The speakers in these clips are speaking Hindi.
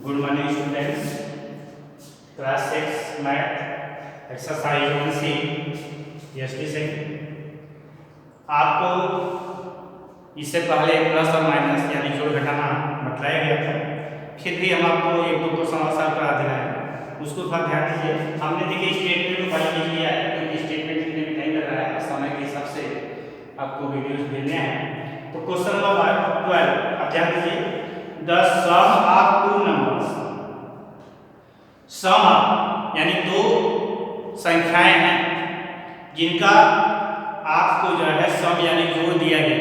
Good morning students. Class 6 math exercise 1C ST से आपको इससे पहले प्लस और माइनस यानी जोड़ घटाना बताया गया था। फिर भी हम आपको एक दो क्वेश्चन और सॉल्व करा दे रहे हैं, उसको थोड़ा ध्यान दीजिए। हमने देखिए स्टेटमेंट को पहले लिख लिया है क्योंकि स्टेटमेंट लिखने में टाइम लग रहा है, समय के हिसाब से आपको वीडियोस भेजने हैं। तो क्वेश्चन नंबर 12 आप ध्यान दीजिए। The sum of two numbers, sum of यानी दो संख्याएं हैं जिनका आपको जो है सम यानी जोड़ दिया गया।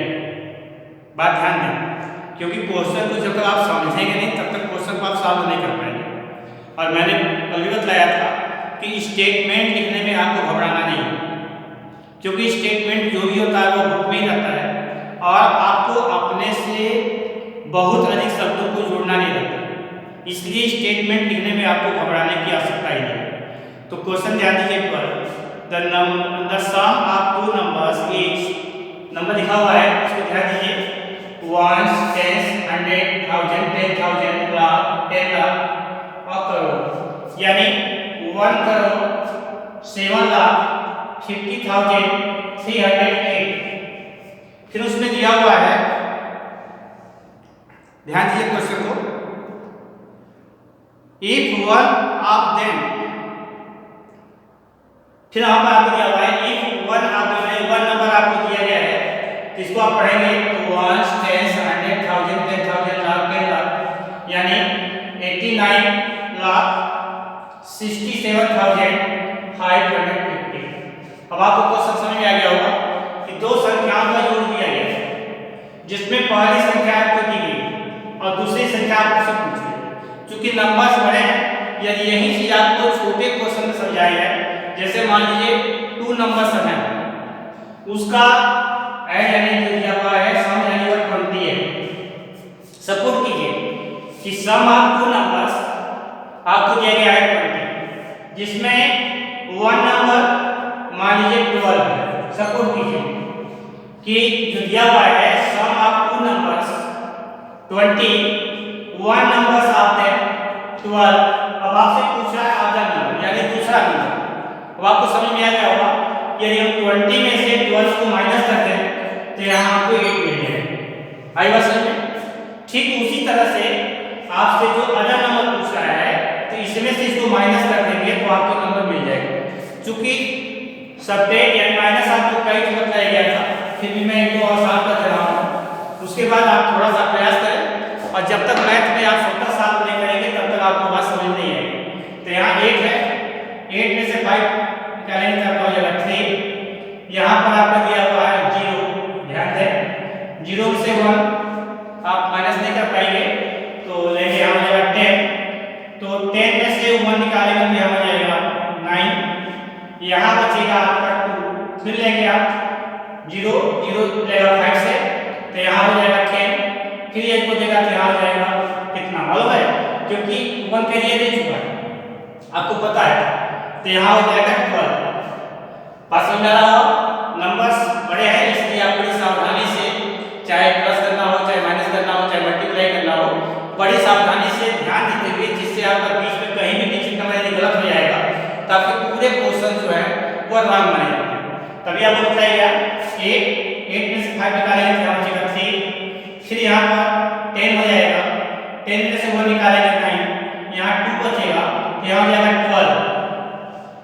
बात ध्यान दें क्योंकि क्वेश्चन को जब तक आप समझेंगे नहीं तब तक क्वेश्चन को आप सॉल्व नहीं कर पाएंगे। और मैंने कल भी बताया था कि स्टेटमेंट लिखने में आपको घबराना नहीं है, क्योंकि स्टेटमेंट जो भी होता है वो बुक में ही रहता है और आपको अपने से बहुत अधिक शब्दों को जोड़ना नहीं रहता, इसलिए स्टेटमेंट लिखने में आपको घबराने की आवश्यकता ही नहीं। तो क्वेश्चन ध्यान दीजिए पर the sum of two numbers is, number लिखा हुआ है उसको ध्यान दीजिए। 1 10 100 1000 10,000 लाख 10 लाख और करोड़, यानी 1 करोड़ 7 लाख 50,308। फिर उसमें दिया हुआ है, ध्यान दीजिए क्वेश्चन को। इफ वन ऑफ देम, फिर यहाँ पर आपको दिया हुआ है if one of them, one number आपको दिया गया है तो इसको आप पढ़ेंगे तो 1 10 100 1000 10,000 लाख 10 लाख, यानी 89 लाख 67,550। अब आपको क्वेश्चन समझ में आ गया होगा कि दो संख्याओं का जोड़ दिया गया है जिसमें पहली संख्या आपको दी गई और दूसरी संख्या आपसे पूछी। क्योंकि नंबर्स बड़े हैं, यदि यही चीज आपको छोटे क्वेश्चन में समझाई है, जैसे मान लीजिए 2 नंबर्स हैं, उसका ऐड यानी जो दिया हुआ है सम यानी वो 20 है। सपोर्ट कीजिए कि सम ऑफ 2 नंबर्स आपको दिया गया है 20, जिसमें वन नंबर मान लीजिए 12 है। सपोर्ट कीजिए कि जो दिया हुआ है सम ऑफ 2 नंबर्स 20, वन नंबर्स आते हैं 12। अब आपसे पूछ रहा है अदर नंबर यानी दूसरा नंबर। अब आपको समझ में आ गया होगा यदि हम 20 में से 12 को माइनस करते हैं तो यहाँ आपको 8 मिल जाएगा। आई बात समझ में? ठीक उसी तरह से आपसे जो अदर नंबर पूछ रहा है तो इसमें से इसको माइनस कर देंगे तो आपको नंबर मिल जाएगा। चूंकि सब्ट्रैक्ट यानी माइनस आपको कई बार बताया गया था, फिर भी मैं इनको आसान कर रहा हूँ। उसके बाद आप थोड़ा सा प्रयास करें और जब तक मैथ में आप स्वतः सॉल्व नहीं करेंगे तब तक आपको बात समझ नहीं आएगी। तो यहाँ 8 है, 8 में से 5 निकालेंगे तब हो जाएगा 3। यहाँ पर आपको दिया हुआ है 0, ध्यान दें 0 में से 1 आप माइनस नहीं कर पाएंगे तो लेंगे यहाँ हो जाएगा 10। तो 10 में से 1 निकालेंगे तो यहाँ हो जाएगा 9। यहाँ बचेगा आपका 2, फिर लेंगे आप 0 0 लेगा 5 से तो यहाँ हो जाएगा 10। फिर ये को देगा तो यहाँ हो जाएगा कितना मालूम है, क्योंकि 1 के लिए दे चुका है आपको पता है, तो यहाँ हो जाएगा 12। बात समझ आ रहा हो? नंबर्स बड़े हैं इसलिए आप बड़ी सावधानी से, चाहे प्लस करना हो चाहे माइनस करना हो चाहे मल्टीप्लाई करना हो, बड़ी सावधानी से ध्यान देते हुए, जिससे आपका बीच में कहीं भी डिजिट नंबर यदि गलत हो जाएगा तो आपके पूरे क्वेश्चन जो है वो रॉन्ग बने जाएंगे। तभी आपको बताया 8 में से 5 निकालेंगे तो यहाँ बचेगा 3। फिर यहाँ पर 10 हो जाएगा, 10 में से 1 निकालेंगे 9, यहाँ 2 बचेगा तो यहाँ हो जाएगा 12।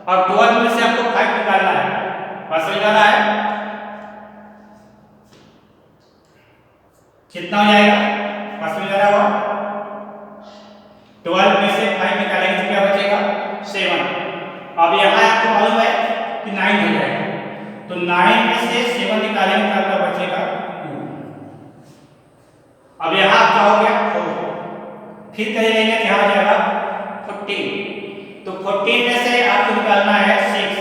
और 12 में से आपको 5 निकालना है। बात समझ आ रहा है? कितना हो जाएगा? बात समझ आ रहा होगा? 12 में से 5 निकालेंगे तो क्या बचेगा 7। अब यहाँ आपको मालूम है कि 9 हो जाएगा, तो 9 में से 7 निकालेंगे तो आपका बचेगा 2। अब यहाँ क्या हो गया 4, फिर कहीं लेंगे क्या हो जाएगा 14। तो 14 में से आपको निकालना है 6,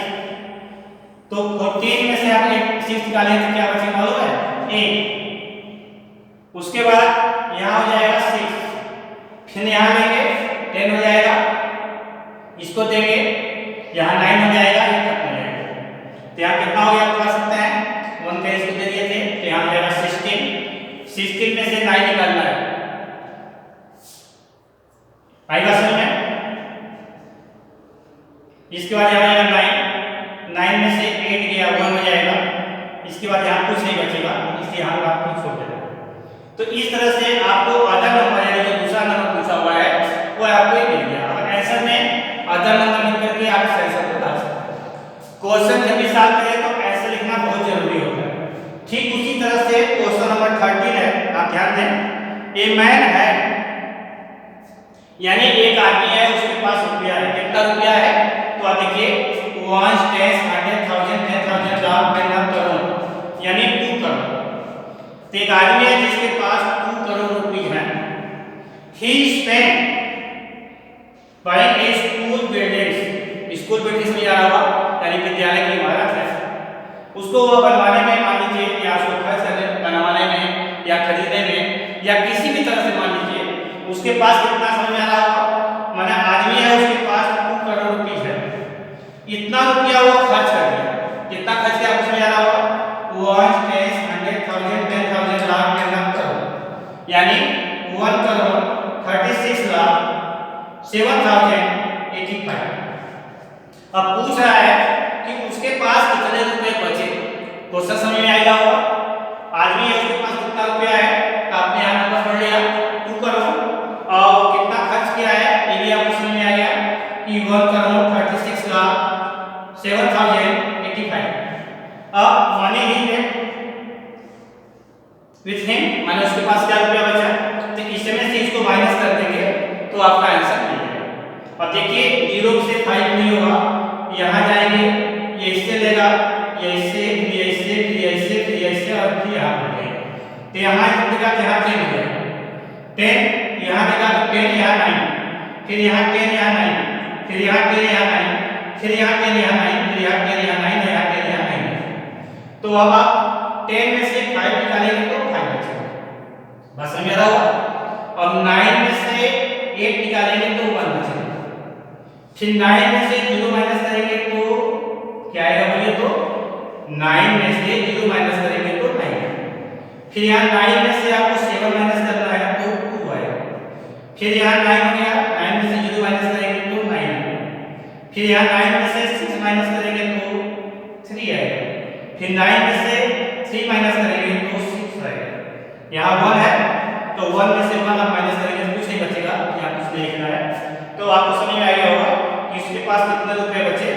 तो 14 में से आप 6 निकालेंगे तो क्या बचेगा मालूम है 8। उसके बाद यहाँ हो जाएगा 6, फिर यहाँ लेंगे 10 हो जाएगा, इसको देंगे यहाँ 9 हो जाएगा, ये खत्म हो जाएगा। तो यहाँ कितना हो गया बता सकते हैं 1 का इसको दे दिए थे तो यहाँ हो जाएगा 16 में से 9 निकालना है। इसके बाद यहाँ आएगा 9 में से 8 गया 1 हो जाएगा। इसके बाद यहाँ कुछ नहीं बचेगा, इसलिए यहाँ आपको छोड़ देना। तो इस तरह से आपको आधा नंबर यानी जो दूसरा नंबर पूछा हुआ है वो आपको मिल गया। अब आंसर में आधा नंबर लिख करके आप सही से बता सकते हैं। क्वेश्चन जब भी सॉल्व करें तो ऐसे लिखना बहुत जरूरी होता है। ठीक उसी तरह से क्वेश्चन नंबर 13 है, आप ध्यान दें। ए मैन है यानी एक आदमी है, उसके पास रुपया है। कितना रुपया है? तो आप देखिए 1 10 100,000 10,000 लाख 10 लाख करोड़ यानी 2 करोड़। तो एक आदमी है जिसके पास 2 करोड़ रुपए हैं। He spend buying a school buildings. School buildings में जा रहा यानी विद्यालय की इमारत है, उसको वो बनवाने में मान लीजिए या उसको खर्च करने बनवाने में या खरीदने में या किसी भी तरह से मान लीजिए उसके पास कितना समझ में आ रहा होगा। माने आदमी है उसके पास 2 करोड़ रुपए है, इतना रुपया वो खर्च कर दिया। कितना खर्च किया आपको समझ आ रहा होगा? 1 10 100,000 10,000 लाख 10 लाख करोड़ यानी 1 करोड़ 36 लाख 7,085। अब पूछ रहा है कि उसके पास कितने रुपए बचे। क्वेश्चन समझ में आएगा होगा। आदमी है उसके पास कितना रुपया है तो आपने यहाँ नंबर पढ़ लिया 2 करोड़ और कितना खर्च किया है ये भी आपको समझ में आ गया कि 1 करोड़ 36 लाख 7,085। अब मनी ही है विथ हिम माने उसके पास क्या रुपया बचा, तो इसमें से इसको माइनस कर देंगे तो आपका आंसर मिल जाएगा। अब देखिए 0 से 5 नहीं होगा, यहाँ जाएंगे ये इससे लेगा ये इससे फिर ये इससे फिर ये इससे फिर ये इससे और फिर यहाँ पर जाएगा। तो यहाँ देगा तो यहाँ 10 हो जाएगा, 10 यहाँ देगा तो 10 यहाँ 9 फिर यहाँ 10 यहाँ 9 फिर यहाँ 10 यहाँ 9 फिर यहाँ 10 यहाँ 9 फिर यहाँ 10 यहाँ 9 यहाँ 10 यहाँ 9। तो अब आप 10 में से 5 निकालेंगे तो 5 बचेगा, बस समझ रहा होगा। अब 9 में से 8 निकालेंगे तो 1 बचेगा, फिर 9 में से 0 माइनस करेंगे तो क्या आएगा बोलिए? तो 9 में से 0 माइनस करेंगे तो 9। फिर यहाँ 9 में से आपको 7 माइनस करना है तो 2 आएगा। फिर यहाँ 9 हो गया, 9 में से 0 माइनस करेंगे तो 9 आएगा। फिर यहाँ 9 में से 6 माइनस करेंगे तो 3 आएगा। फिर 9 में से 3 माइनस करेंगे तो 6 आएगा। यहाँ 1 है तो 1 में से 1 आप माइनस करेंगे तो कुछ नहीं बचेगा, यहाँ कुछ नहीं लिखना है। तो आपको समझ में आ गया होगा कि इसके पास कितने रुपए बचे।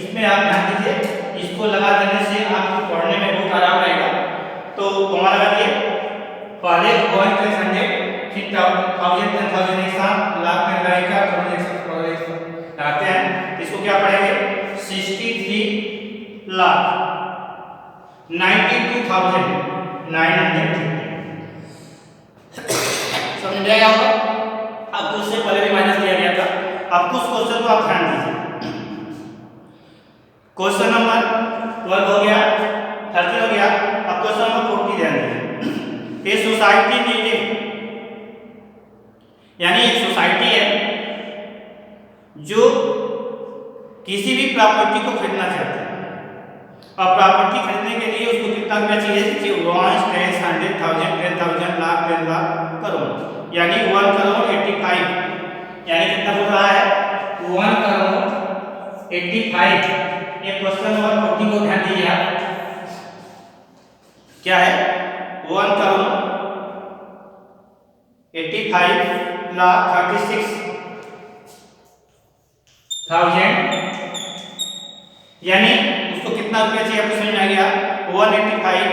इसमें आप ध्यान दीजिए, इसको लगा देने से आपको पढ़ने में बहुत आराम रहेगा। तो कॉमा लगा दिए, पहले 1 10 100 फिर 1000 10,000 एक साथ लाख 10 लाख का करोड़ एक साथ लगाते हैं। इसको क्या पढ़ेंगे? 63 लाख 92,950। समझ में आया होगा। अब उससे पहले भी माइनस किया गया था। अब कुछ क्वेश्चन को आप ध्यान दीजिए। क्वेश्चन नंबर 12 हो गया, 13 हो गया। अब क्वेश्चन नंबर 40 ध्यान दीजिए। ये सोसाइटी मीटिंग यानी एक सोसाइटी है जो किसी भी प्रॉपर्टी को खरीदना चाहती है। अब प्रॉपर्टी खरीदने के लिए उसको कितना रुपया चाहिए? 1 10 100,000 10,000 लाख 10 लाख करोड़ यानी 1 करोड़ 85 यानी कितना बोल रहा है? 1 करोड़ 85। ये क्वेश्चन नंबर 40 को ध्यान दीजिए आप। क्या है? 1 करोड़ 85 लाख 36,000 यानी उसको कितना रुपया चाहिए आपको समझ में आ गया। 185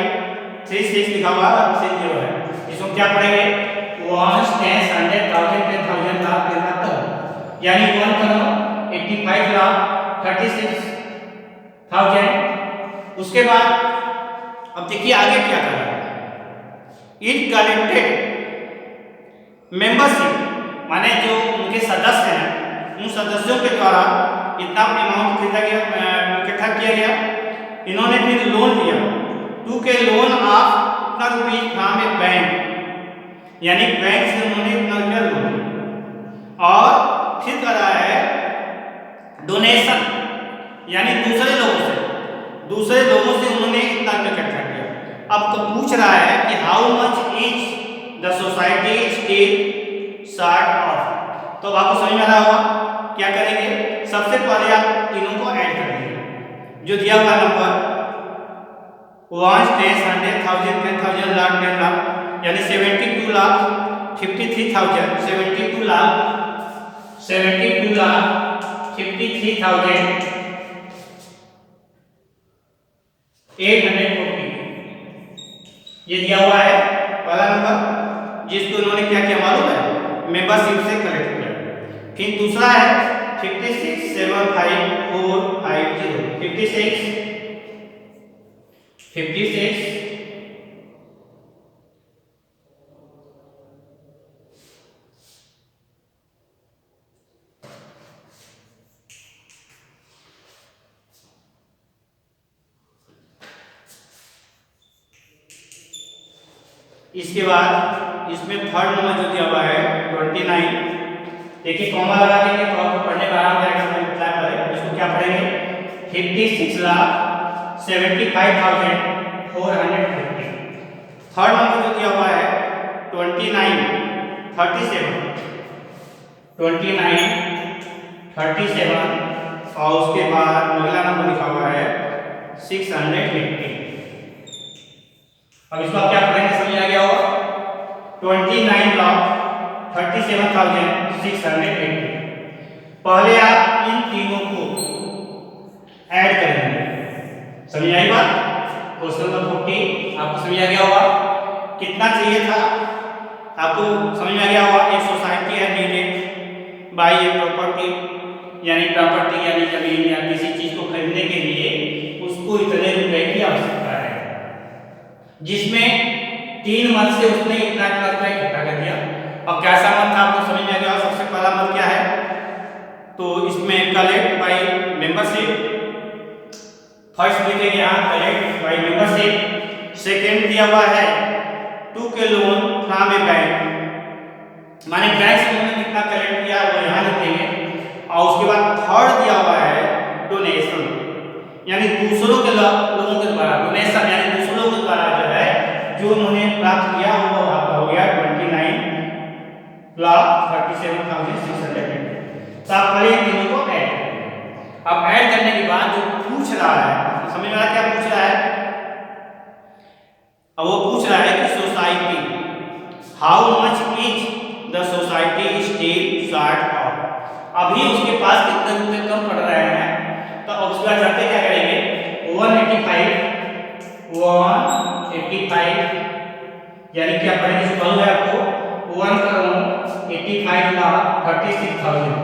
36 लिखा हुआ है, 0 है। इसको क्या पढ़ेंगे? 1 10 100,000 10,000 लाख 10 लाख करोड़ यानी 1 करोड़ 85 लाख 36,000। उसके बाद अब देखिए आगे क्या कर रहा है। इट कलेक्टेड मेंबरशिप माने जो उनके सदस्य हैं उन सदस्यों के द्वारा इतना अमाउंट इकट्ठा किया गया। इन्होंने फिर लोन लिया 2 के लोन ऑफ इतना रुपये फ्रॉम ए बैंक यानी बैंक से उन्होंने इतना रुपया लोन लिया। और फिर कर रहा है डोनेशन यानी दूसरे लोगों से उन्होंने इतना रुपया इकट्ठा किया। अब तो पूछ रहा है कि how much is the society still short of. तो आपको समझ में आ रहा होगा क्या करेंगे, सबसे पहले आप तीनों को ऐड कर देंगे। जो दिया हुआ नंबर 1 10 100 1000 10,000 लाख 10 लाख यानी 72 लाख 53,000 72 लाख 53,000 840 ये दिया हुआ है पहला नंबर, जिसको उन्होंने क्या किया मालूम है, मेंबरशिप से कलेक्ट किया। फिर दूसरा है 56,75,450 56 इसके बाद इसमें थर्ड नंबर जो दिया हुआ है 29, देखिए कॉमा लगा देंगे तो आपको पढ़ने का आराम रहेगा, मल्टीप्लाई करें इसको क्या पढ़ेंगे 56,75,450। थर्ड नंबर जो दिया हुआ है 29 37 और उसके बाद अगला नंबर लिखा हुआ है 650। अब इसको आप क्या पढ़ेंगे समझ आ गया होगा 29,37,680। पहले आप इन तीनों को ऐड करेंगे, समझ आई बात। क्वेश्चन नंबर 40 आपको समझ आ गया होगा, कितना चाहिए था आपको समझ में आ गया होगा। एक सोसाइटी है नीडेड बाय ए प्रॉपर्टी यानी प्रॉपर्टी यानी जमीन या किसी चीज को खरीदने के लिए उसको इतने रुपए की आवश्यकता है, जिसमें 3 मंथ से उसने इतना रुपया इकट्ठा कर दिया। अब कैसा मंथ था आपको समझ में आ गया। सबसे पहला मंथ क्या है, तो इसमें कलेक्ट बाय मेंबरशिप, फर्स्ट लिखेंगे यहाँ कलेक्ट बाय मेंबरशिप। सेकंड दिया हुआ है टू के लोन फ्रॉम ए बैंक, माने बैंक से उन्होंने कितना कलेक्ट किया वो यहाँ लिखेंगे। और उसके बाद थर्ड दिया हुआ है डोनेशन, यानी दूसरों के लोगों के द्वारा, डोनेशन यानी दूसरों के द्वारा जो है जो उन्होंने प्राप्त किया वो आपका हो गया 29,37,680। तो आप पहले तीनों को ऐड करेंगे। अब ऐड करने के बाद जो पूछ रहा है, समझ में आ रहा क्या पूछ रहा है। अब वो पूछ रहा है कि society how much is the society still short of, अभी उसके पास कितने रुपए कम पड़ रहे हैं। तो अब उसके बाद जाते क्या करेंगे 185 यानी क्या पढ़ेंगे इस है आपको 1,85,36,000।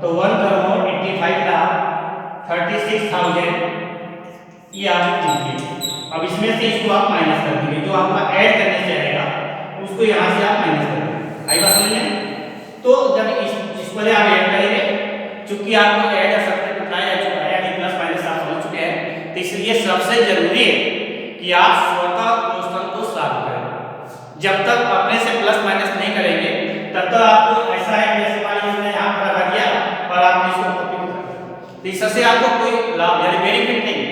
तो 1,85,36,000 ये आप लिखिए। अब इसमें से इसको आप माइनस कर दीजिए, जो आपका ऐड करने से आएगा उसको यहाँ से आप माइनस कर दीजिए। आई बात समझ में। तो जब इस पर आप ऐड करेंगे, चूंकि आपको ऐड या सब्ट्रैक्ट बताया जा चुका है यानी प्लस माइनस आप समझ चुके हैं, तो इसलिए सबसे जरूरी है कि आप स्वतः क्वेश्चन को सॉल्व करें। जब तक अपने से प्लस माइनस नहीं करेंगे तब तक आपको ऐसा है जैसे मान लीजिए यहाँ पर लगा दिया और आपने इसको कॉपी कर दिया, तो इससे आपको कोई लाभ यानी बेनिफिट नहीं है।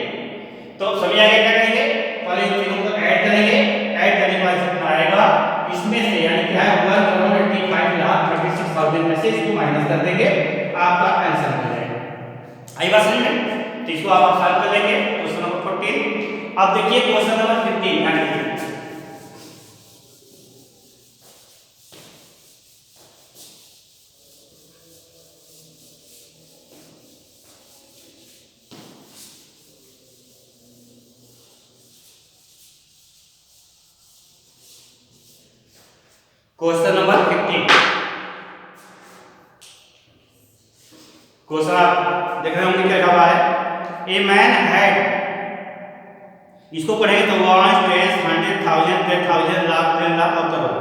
तो समझ आ गया क्या करेंगे, पहले इन तीनों को ऐड करेंगे, ऐड करने के बाद कितना आएगा इसमें से यानी क्या है 1,85,36,000 में से इसको माइनस कर देंगे, आपका आंसर हो जाएगा। आई बात समझ में। तो इसको आप सॉल्व कर लेंगे क्वेश्चन नंबर 14। अब देखिए क्वेश्चन नंबर 15 यानी क्वेश्चन नंबर 15। क्वेश्चन आप देख रहे होंगे क्या लिखा हुआ है, ए मैन हैड, इसको पढ़ेंगे तो 1 10 100,000 10,000 लाख 10 लाख और करोड़,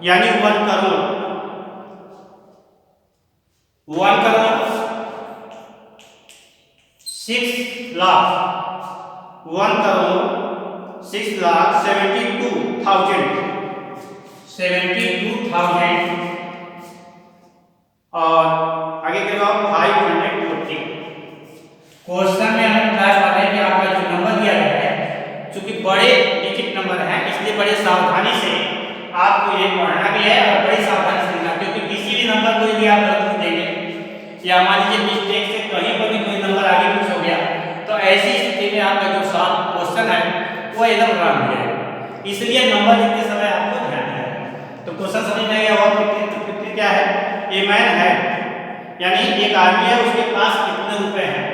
यानी 1 करोड़ 6 लाख 1 करोड़ 6 लाख 72,000 और आगे क्या 540। क्वेश्चन में हमें क्लास वाले कि आपका जो नंबर दिया गया है चूंकि बड़े डिजिट नंबर हैं इसलिए बड़े सावधानी से आपको ये पढ़ना भी है और बड़ी सावधानी से लिखना, क्योंकि किसी भी नंबर को यदि आप गलत देंगे या मान ऐसी स्थिति में आपका जो सॉल्व क्वेश्चन है वो एकदम रॉन्ग हो जाएगा। इसलिए नंबर लिखते समय आपको ध्यान देना है। तो क्वेश्चन समझ में आया होगा। 50 क्या है? ए मैन है, यानी एक आदमी है, उसके पास कितने रुपए हैं।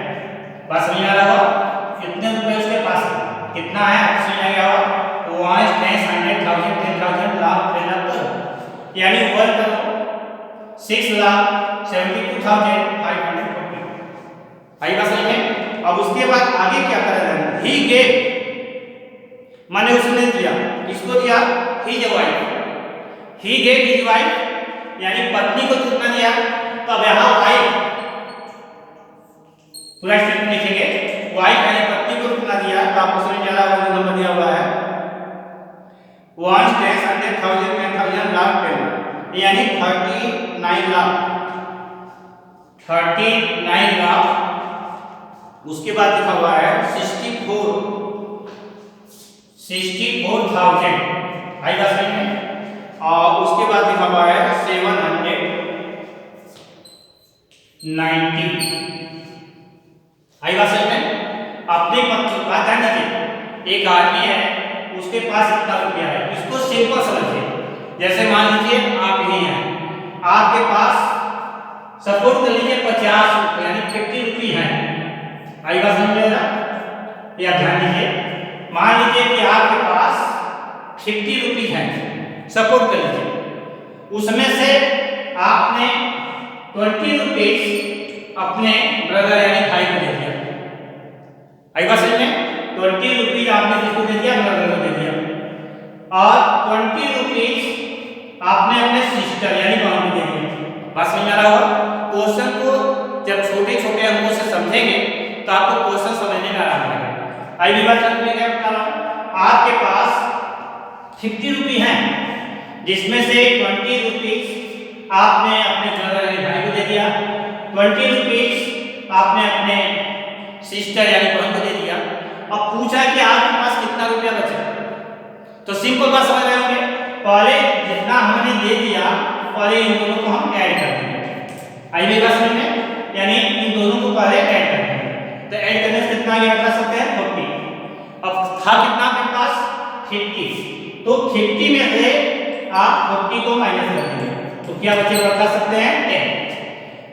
बात समझ में आ रहा होगा? कितने रुपए उसके पास है, कितना है आपको समझ में आ गया होगा। 1 10 100 10,000 लाख 10 लाख करोड़, यानी 1 करोड़ 6,72,540। आई बात समझ में? अब उसके बाद आगे क्या करेगा? ही गेव, माने उसने दिया, किसको दिया? His wife. He gave his wife, यानी पत्नी को कितना दिया। तो अब यहाँ वाइफ पूरा स्टेटमेंट लिखेंगे। वाइफ यानी पत्नी को कितना दिया, तो आपको समझ में आ रहा होगा जो नंबर दिया हुआ है 1 10 100 10,000 लाख 10 लाख, यानी 39 लाख 39 लाख। उसके बाद लिखा हुआ है 64,000। आई बात समझ में? और उसके बाद लिखा हुआ है 790। आई बात समझ में? अपने पत्नी बात ध्यान रखिए, एक आदमी है, उसके पास कितना रुपया है, इसको सिंपल समझिए। जैसे मान लीजिए आप ही हैं, आपके पास सपोर्ट कर लीजिए 50 रुपये यानी 50 रुपये है। आई बात समझ में? या ध्यान दीजिए, मान लीजिए कि आपके पास 50 रुपये है, सपोर्ट कर लीजिए। उसमें से आपने 20 रुपीज अपने ब्रदर यानी भाई को दे दिया। आई बात समझ में? 20 रुपीज आपने किसको दे दिया? ब्रदर को दे दिया। और 20 रुपीज आपने अपने सिस्टर यानी बहन को दे दिया। बात समझ में आ रहा होगा? क्वेश्चन को जब छोटे छोटे अंकों से समझेंगे तो आपको क्वेश्चन समझने में आराम लगेगा। आई भी बात समझ में क्या बता रहा हूं? आपके पास 50 रुपये हैं, जिसमें से 20 रुपीज आपने अपने ब्रदर यानी भाई को दे दिया, 20 रुपीज आपने अपने सिस्टर यानी बहन को दे दिया। अब पूछा कि आपके पास कितना रुपया बचा, तो सिंपल बात समझ रहे होंगे, पहले जितना हमने दे दिया पहले इन दोनों को हम ऐड कर देंगे। आई मेरी बात समझ में? यानी इन दोनों को पहले ऐड कर देंगे, तो ऐड करने से कितना आगे बता सकते हैं? 40। अब था कितना आपके पास? 50। तो 50 में से आप 40 को माइनस कर देंगे, तो क्या बचेगा बता सकते हैं? 10।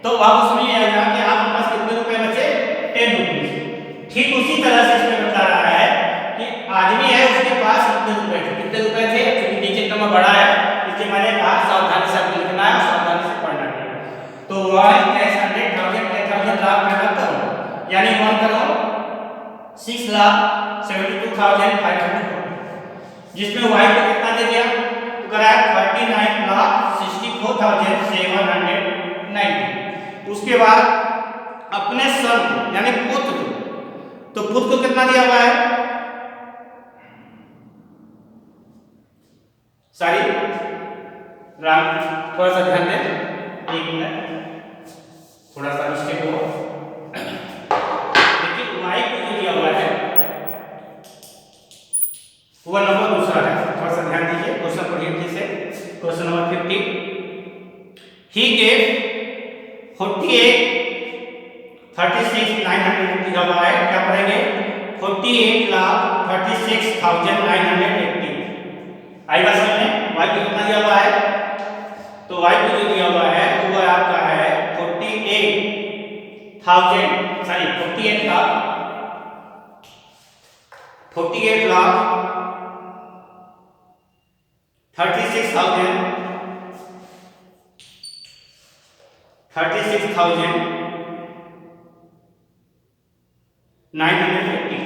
तो आपको समझ में आएगा कि आपके पास कितने रुपए बचे? 10 रुपीज। ठीक उसी तरह से इसमें बता रहा है कि आदमी है, उसके पास कितने रुपए थे, कितने रुपए थे, क्योंकि नीचे नंबर बड़ा है इसलिए मैंने कहा सावधानी से आपको लिखना है, सावधानी से पढ़ना है। तो 1 10 100 10,000 लाख में करो, यानी 1 करोड़ 6,72,540, जिसमें वाई को कितना दे दिया? तो करा 39,64,790। उसके बाद अपने सन यानी पुत्र, तो पुत्र को कितना दिया हुआ है? सारी राम थोड़ा सा ध्यान दें, 1 मिनट, थोड़ा सा मिस्टेक हो। देखिए वाई को जो दिया हुआ है वो नंबर दूसरा है, थोड़ा सा ध्यान दीजिए। क्वेश्चन पढ़िए फिर से, क्वेश्चन नंबर 50। ही गेव 48 36,980 दिया हुआ है। क्या पढ़ेंगे? 48,36,980। आई बात समझ में? वाई को कितना दिया हुआ है? तो वाई को जो दिया हुआ है तो वो आपका है 48 लाख 36,980।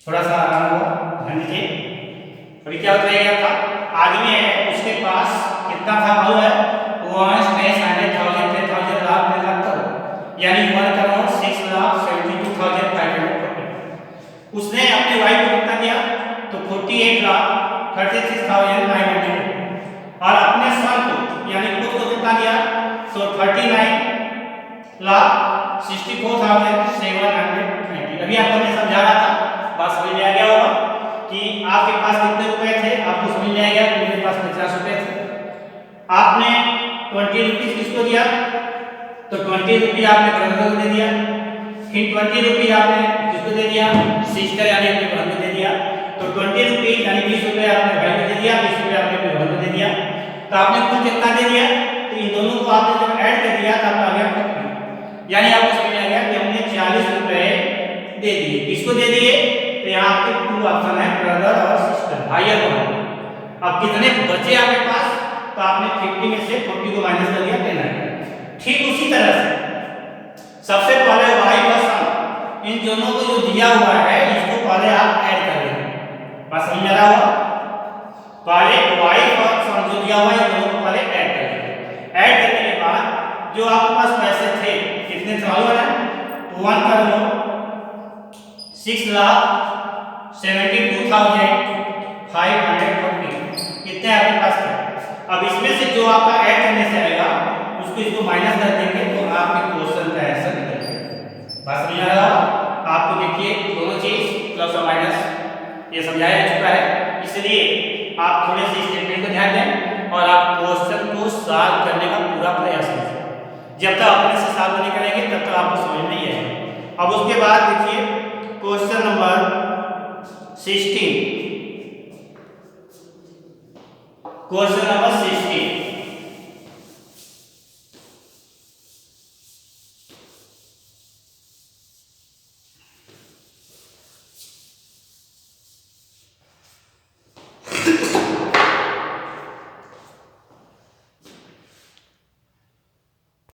थोड़ा सा आराम हो, ध्यान दीजिए। अभी क्या होता है? था आदमी है, उसके पास कितना था? वो है 1 10 100 10,000 लाख 10 लाख करोड़, यानी 1 करोड़ 6,72,540। उसने अपनी वाइफ को कितना दिया? तो 48,36,980। और अपने सन को यानी खुद को कितना दिया? तो 39,64,790। अभी आपको मैं समझा रहा था, बात समझ में आ गया होगा कि आपके पास कितने रुपए थे, आपको समझ में आ गया कि मेरे पास 50 रुपए थे। आपने 20 रुपीज किसको दिया? तो 20 रुपये आपने ब्रदर को दे दिया। फिर 20 रुपीज आपने किसको दे दिया, सिस्टर यानी अपने बहन को दे दिया। तो 20 रुपीज यानी 20 रुपए आपने भाई को दे दिया, 20 रुपए आपने अपने बहन को दे दिया। तो आपने कुल कितना दे दिया, तो इन दोनों को आपने जब ऐड कर दिया तब आ गया 40, यानी आपको समझ आ गया कि हमने 40 रुपए दे दिए। किसको दे दिए, तो यहाँ आपके टू ऑप्शन है, ब्रदर और सिस्टर, भाई और बहन। अब कितने बचे आपके पास, तो आपने 50 में से 40 को माइनस कर दिया, 10 आएगा। ठीक उसी तरह से सबसे पहले y का सम, इन दोनों को जो दिया हुआ है इसको पहले आप ऐड कर लेंगे। बस समझ आ रहा होगा, पहले y का सम जो दिया हुआ है इन दोनों को पहले ऐड कर लेंगे। ऐड करने के बाद जो आपके पास पैसे थे कितने थे मालूम है, तो 1 कर लो 6,72,540 कितने आपके पास थे। अब इसमें से जो आपका ऐड करने से आएगा उसको इसको माइनस कर देंगे तो आपके क्वेश्चन का आंसर निकल जाएगा। बात समझ आ रहा है आपको, देखिए दोनों चीज प्लस और माइनस ये समझाया जा चुका है, इसलिए आप थोड़े से स्टेटमेंट को ध्यान दें और आप क्वेश्चन को सॉल्व करने का पूरा प्रयास करें। जब तक अपने से सॉल्व नहीं करेंगे तब तक आपको समझ नहीं आएगा। अब उसके बाद देखिए क्वेश्चन नंबर 16, क्वेश्चन नंबर 16